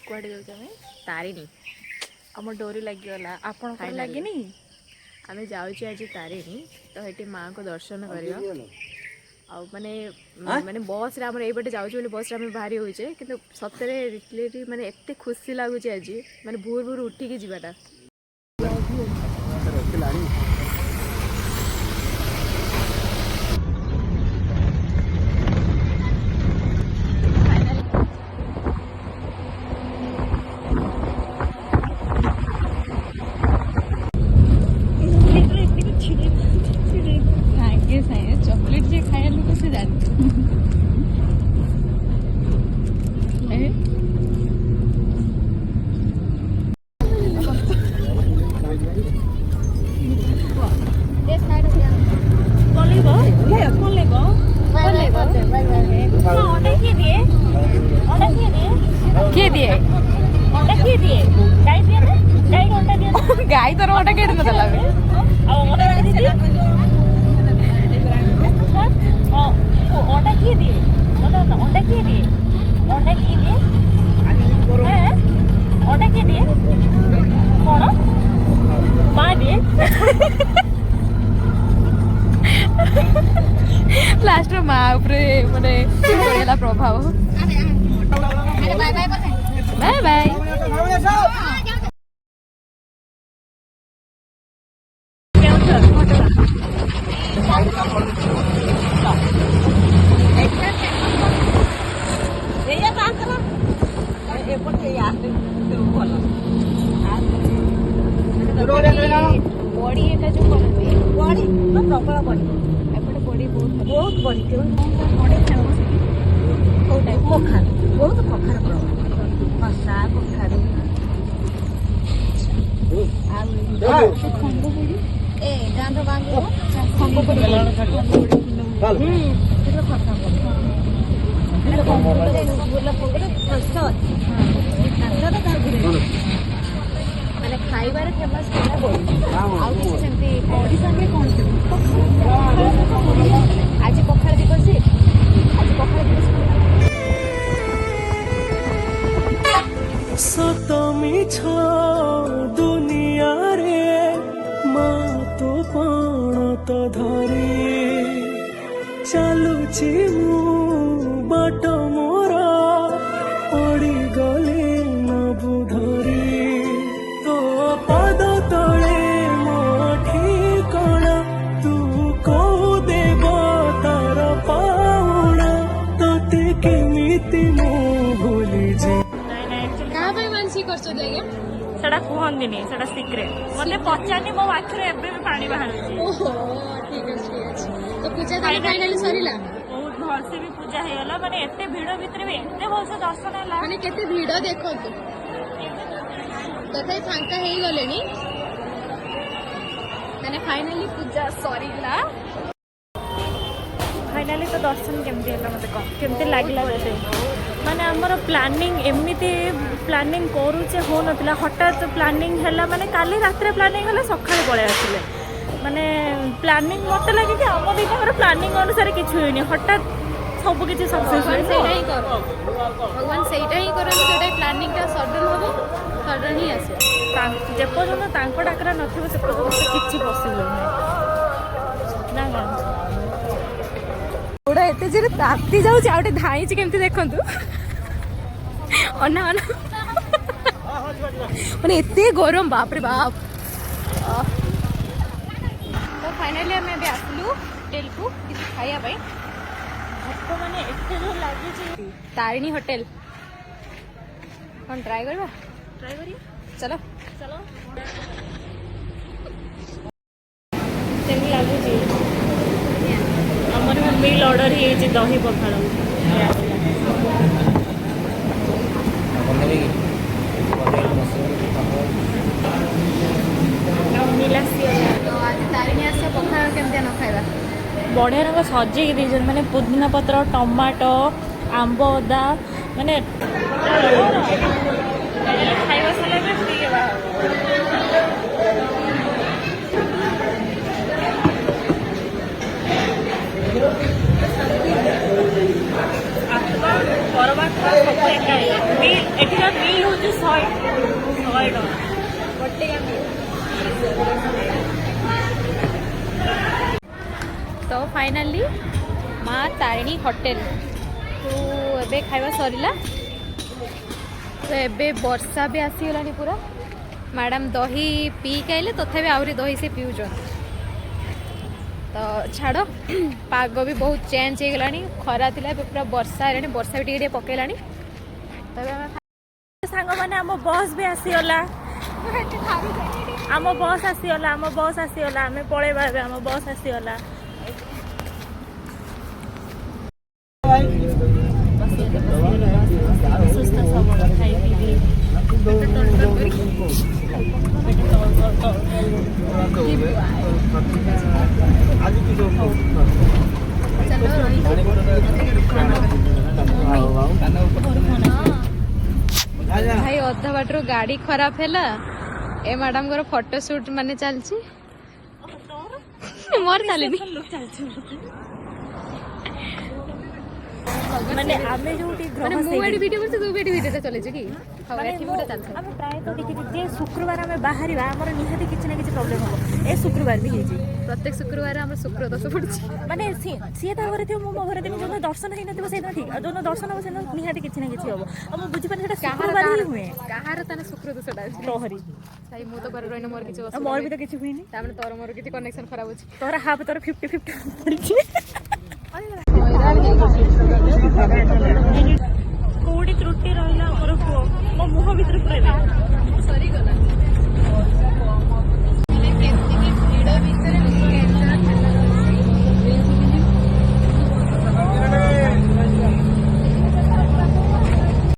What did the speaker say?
कुआडे जाऊ आमे तारिणी आम डोरी लगिगला आपण लगिनी आमे जाउची आज तारिणी तो हेटी माँ को दर्शन करियो आ माने माने बस रे हमर एई बटे जाउची बोली बस रे हम बाहरी होइचे किंतु सतरे रियली माने एते खुशी लागुची आज माने भोर भोर उठी के जीवाटा चॉकलेट जे खाया लोग से जानते गाय तो रोटा के दिन दला अंडा किए दिए अंडा किए दिए अंडा किए दिए अंडा किए दिए कौन माँ दिए लास्ट माँ उपरे माने पड़ेला प्रभाव बाय बाय बाय बड़ी एटा जो करते बड़ी प्रबल बड़ी एपटे बड़ी बहुत बड़ी बड़ी फेमस कोटा कखार बहुत कखार प्रबल मसा कखार खंग बड़ी ए गांधो बांगो खंग बड़ी माने खाइबार फेमस होला बड़ी आउ किसी सेमती बड़ी संगे कोन आज पखाड़ दिवस आज पखाड़ दिवस सत मिछ दुनिया रे मा तो पण तो धरी चालुची मु बाट मोरा पड़ी गले न बुधरी तो पद तले मो ठिकणा तू कहू देव तार पाउणा तोते केमिति मु भूली जे कहा भाई मानसी करछो देगे सेटा कहंदिनी सेटा सीक्रेट मते पचानी मो आखिरे एबे भी पानी बाहर ओहो ठीक अछि तो पूजा फाइनली सरीला बहुत भलसे भी पूजा हेगला माने एते भीड़ भितर भी एते भलसे दर्शन होला माने केते भीड़ देखंतु तथापि फांका हेई गलेनी माने फाइनली पूजा सरीला फाइनली तो दर्शन केमती है मत कह केमती लागला तते माने हमर प्लानिंग एमिति प्लानिंग करूचे हो नथिला हठात प्लानिंग हैला माने काली रात्रे प्लानिंग हैला सखाळे पळे आसिले माने प्लानिंग मते लागे कि हम दिनर प्लानिंग अनुसार किछ होइनी हठात सब किछ सक्सेस भगवान सेटा ही करो भगवान सेटा ही करो सेटा प्लानिंग टा सडन होबो सडन ही आसे जे पर्यंत तांको डाकरा नथिबो से पर्यंत किछ पॉसिबल नै ना गोड़ा एते जे ताती जाउची आउटे धाईची केमती देखंतु अना अना माने एते गरम बाप रे बाप तो फाइनली हमें अभी आसलु होटेल को किसी खाया भाई तो माने एते जो लागी छी तारिणी होटेल कौन ट्राई करबा ट्राई करिए चलो चलो सेमी लागू छी हमर मील ऑर्डर ही जे दही पखाड़ बढ़िया रंग सजेक दे मैंने पुदीना पत्र टमाटो आंब अदा मैंने खाଇବା ସାରିଲା फ्री ପରମାତ୍ମା ସବୁ ଏକା ମିଲ୍ ଏଠିକା ମିଲ୍ ହେଉଛି 100 ଟଙ୍କା। तो फाइनाली माँ तारिणी होटेल तो एबे खाଇବା सरिला तो एबे वर्षा भी आसीगलानी पूरा मैडम दही पी के तथापि आहरी दही से पिउछन तो छाड़ पाग भी बहुत चेंज हो गलानी खरा थिला पूरा वर्षा हेलानी वर्षा भी टिके पकेलानी तबे सांग माने आम बस भी आसीगला आम बस आसीगला आम पळेबा आम बस आसीगला सुस्थ सबल खाई पी भाई अधा बाटर गाड़ी खराब है ए मैडम को फोटो शूट माने चलची मोर चलनी माने आमे जोटी माने ग्रह मु एडी वीडियो करते तू एडी वीडियो चले छी की हां एठी मोटा चलछ आमे प्राय तो देखि जे शुक्रवार आमे बाहरिबा हमर निहाती किछ ना किछ प्रॉब्लम हो ए शुक्रवार भी हेजी प्रत्येक शुक्रवार हम शुक्र दश पड़छ माने सी ता घरे थियो मो घरे थियो जो दर्शन हेइ नथिबो सेना ठीक जो दर्शन हो सेना निहाती किछ ना किछ होबो हम बुझि पानी सेटा शुक्रवार ही हुए कहार तने शुक्र दशटा तोहरी साई मु तो करे रहने मोर किछ मोर भी तो किछ हुइनी तामने तोर मोर किछ कनेक्शन खराब होछ तोरा हाफ तोरा 50-50 पड़छि कोडी त्रुटि रहिला हमर मो मुह भीतर पुरै सरी गला